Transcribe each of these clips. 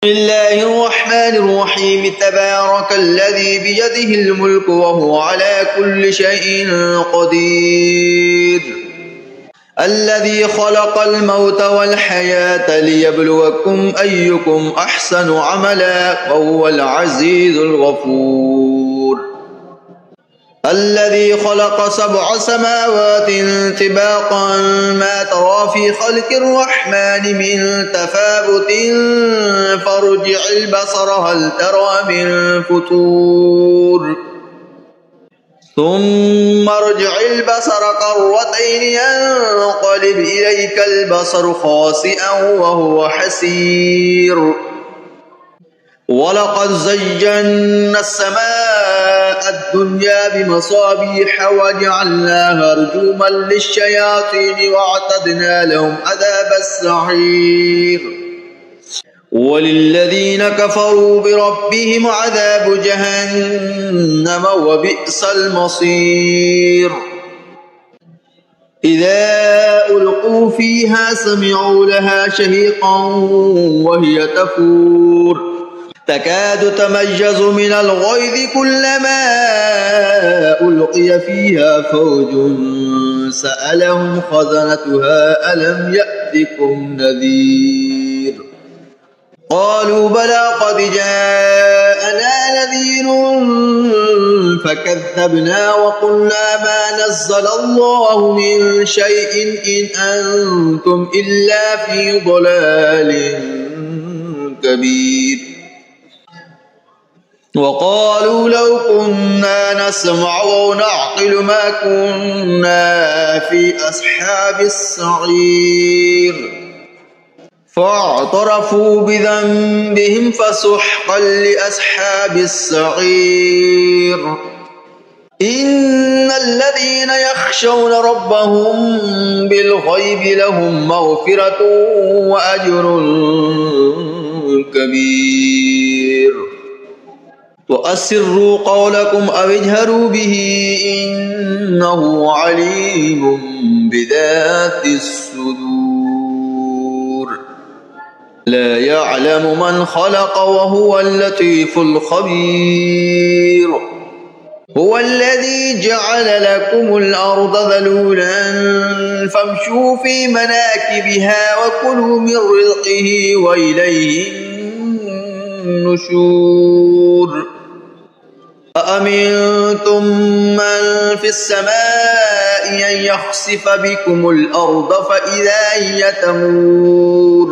الله الرحمن الرحيم تبارك الذي بيده الملك وهو على كل شيء قدير الذي خلق الموت والحياة ليبلوكم أيكم أحسن عملا وهو العزيز الغفور الذي خلق 7 سماوات طباقا ما ترى في خلق الرحمن من تفاوت فارجع البصر هل ترى من فتور ثم ارجع البصر كرتين ينقلب إليك البصر خاسئا وهو حسير ولقد زينا السماء الدنيا بمصابيح وجعلناها رجوما للشياطين واعتدنا لهم عذاب السعير وللذين كفروا بربهم عذاب جهنم وبئس المصير إذا ألقوا فيها سمعوا لها شهيقا وهي تفور تكاد تميز من الغيظ كلما ألقي فيها فوج سألهم خزنتها ألم يأتكم نذير قالوا بلى قد جاءنا نذير فكذبنا وقلنا ما نزل الله من شيء إن أنتم إلا في ضلال كبير وقالوا لو كنا نسمع أو نعقل ما كنا في أصحاب السعير فاعترفوا بذنبهم فسحقا لأصحاب السعير إن الذين يخشون ربهم بالغيب لهم مغفرة وأجر كبير وأسروا قولكم أو اجهروا به إنه عليم بذات الصدور لا يعلم من خلق وهو اللطيف الخبير هو الذي جعل لكم الأرض ذلولا فامشوا في مناكبها وكلوا من رزقه وإليه النشور أأمنتم من في السماء أن يخسف بكم الأرض فإذا هي تمور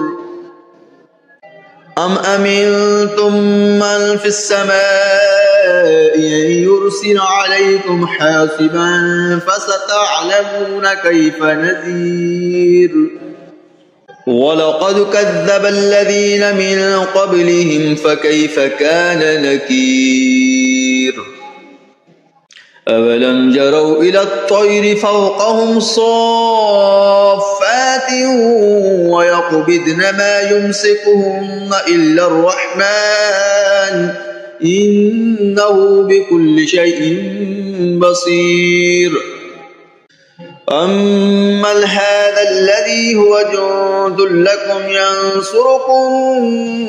أم أمنتم من في السماء أن يرسل عليكم حاصبا فستعلمون كيف نذير ولقد كذب الذين من قبلهم فكيف كان نكير أولم يروا إلى الطير فوقهم صافات ويقبضن ما يمسكهن إلا الرحمن إنه بكل شيء بصير أمن هذا الذي هو جند لكم ينصركم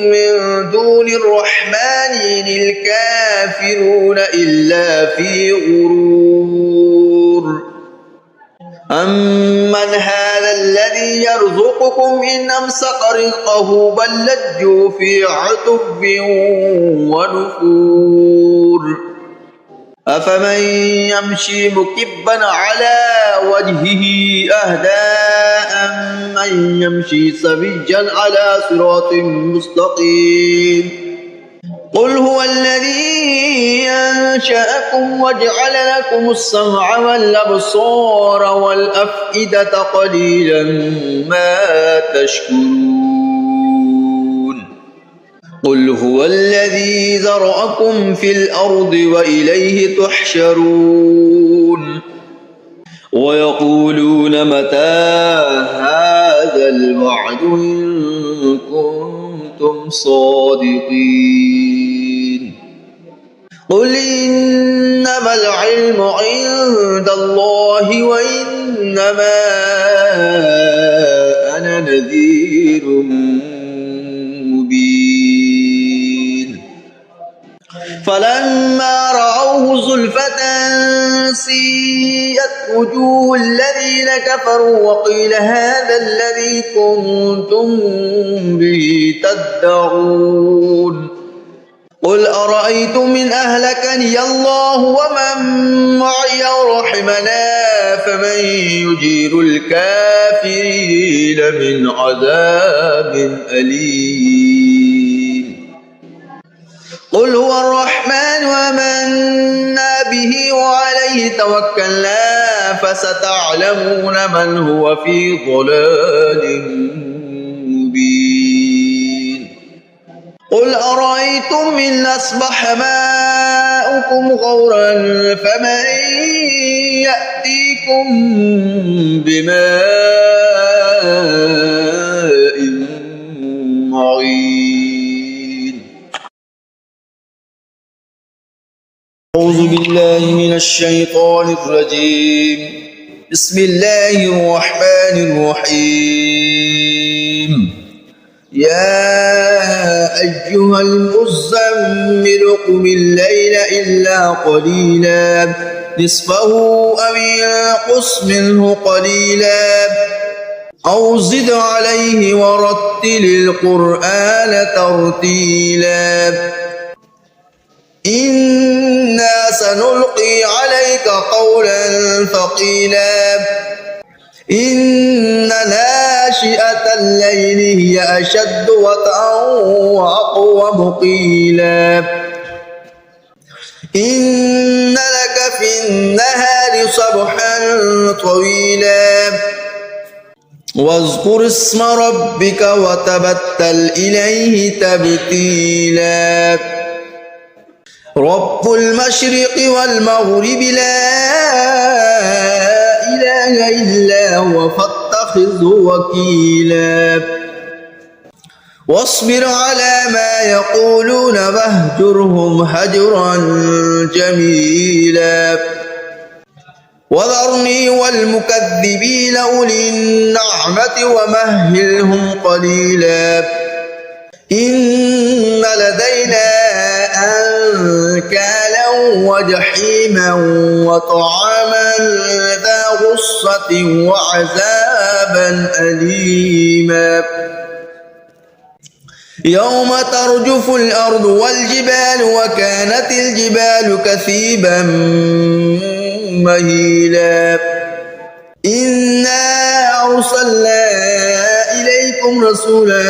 من دون الرحمن إن الكافرون إلا في غرور أمن هذا الذي يرزقكم إن أمسك رزقه بل لجوا في عتب ونفور أفمن يمشي مكبا على وجهه أهدى أمن يمشي سويا على صراط مستقيم قل هو الذي أنشأكم وجعل لكم السمع والأبصار والأفئدة قليلا ما تشكرون قل هو الذي ذرأكم في الأرض وإليه تحشرون ويقولون متى هذا الوعد إن كنتم صادقين قل إنما العلم عند الله وإنما أنا نذير مبين فلما رأوه زلفة سيئت وجوه الذين كفروا وقيل هذا الذي كنتم به تدعون قل أرأيتم إن أهلكني الله ومن معي ورحمنا فمن يجير الكافرين من عذاب أليم قل هو الرحمن آمنا به وعليه توكلنا فستعلمون من هو في ضلال مبين قل أرأيتم إن أصبح ماؤكم غورا فمن يأتيكم بماء معين أعوذ بالله من الشيطان الرجيم بسم الله الرحمن الرحيم يا أيها المزمل قم الليل إلا قليلا نصفه أو انقص منه قليلا أو زد عليه ورتل القرآن ترتيلا إنا سنلقي عليك قولا ثقيلا إن ناشئة الليل هي أشد وطئا وأقوم قيلا إن لك في النهار سبحا طويلا واذكر اسم ربك وتبتل إليه تبتيلا رب المشرق والمغرب لا إله إلا هو فاتخذه وكيلا واصبر على ما يقولون واهجرهم هجرا جميلا وذرني والمكذبين أولي النعمة ومهلهم قليلا إن لدينا أنكالا وجحيما وطعاما ذا غصة وعذابا أليما يوم ترجف الأرض والجبال وكانت الجبال كثيبا مهيلا إنا أرسلنا إليكم رسولا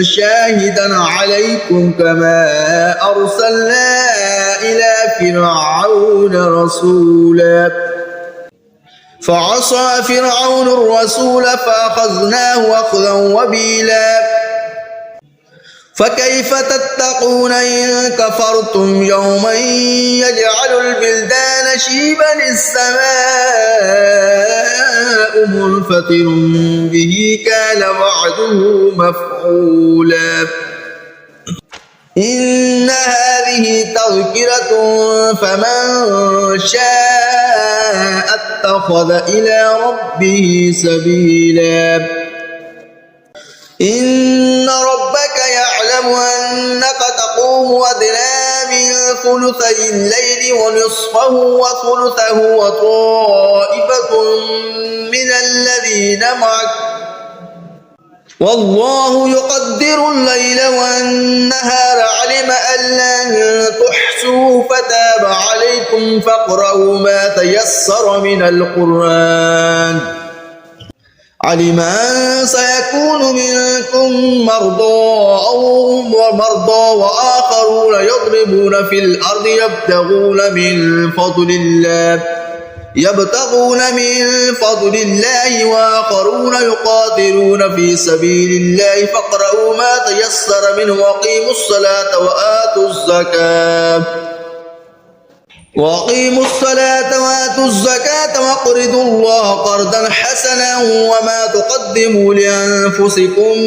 شاهدا عليكم كما أرسلنا إلى فرعون رسولا فعصى فرعون الرسول فأخذناه أخذا وبيلا فكيف تتقون إن كفرتم يوما يجعل البلدان شيبا السماء منفطر به كان وعده مفعولا إن هذه تذكرة فمن شاء اتخذ إلى ربه سبيلا إن ربك يعلم أنك تقوم أدنى من ثلثي الليل ونصفه وثلثه وطائفة من الذين معك والله يقدر الليل والنهار علم أن لن تحصوا فتاب عليكم فاقرؤوا ما تيسر من القرآن علم أن سيكون منكم مرضى وآخرون يضربون في الأرض يبتغون من فضل الله وآخرون يقاتلون في سبيل الله فاقرؤوا ما تيسر منه وأقيموا الصلاة وآتوا الزكاة وأقرضوا الله قرضا حسنا وما تقدموا لأنفسكم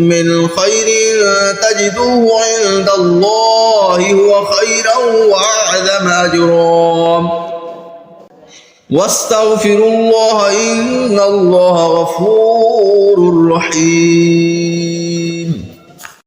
من خير تجدوه عند الله هو خيرا وأعظم أجرا واستغفروا الله إن الله غفور رحيم